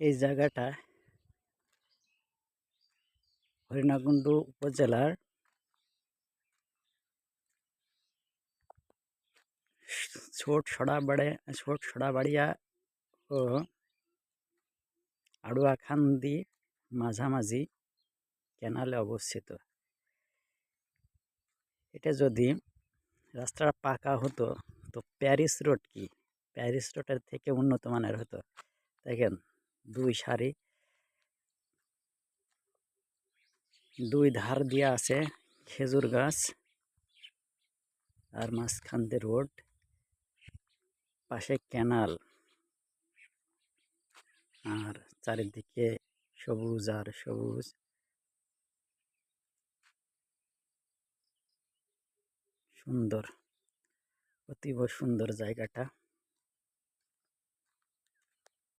এই জায়গাটা হরিণাকুণ্ডু উপজেলার ছোট সড়াবাড়িয়া ও আড়ুয়াখান্দি মাঝামাঝি ক্যানালে অবস্থিত। এটা যদি রাস্তাটা পাকা হতো তো প্যারিস রোড কি প্যারিস রোডের থেকে উন্নত মানের হতো। দেখেন দুই ধার দিয়ে আছে খেজুর গাছ, আর মাঝখান দিয়ে রোড, পাশে ক্যানাল, আর চারিদিকে সবুজ আর সবুজ। সুন্দর, অতীব সুন্দর জায়গাটা।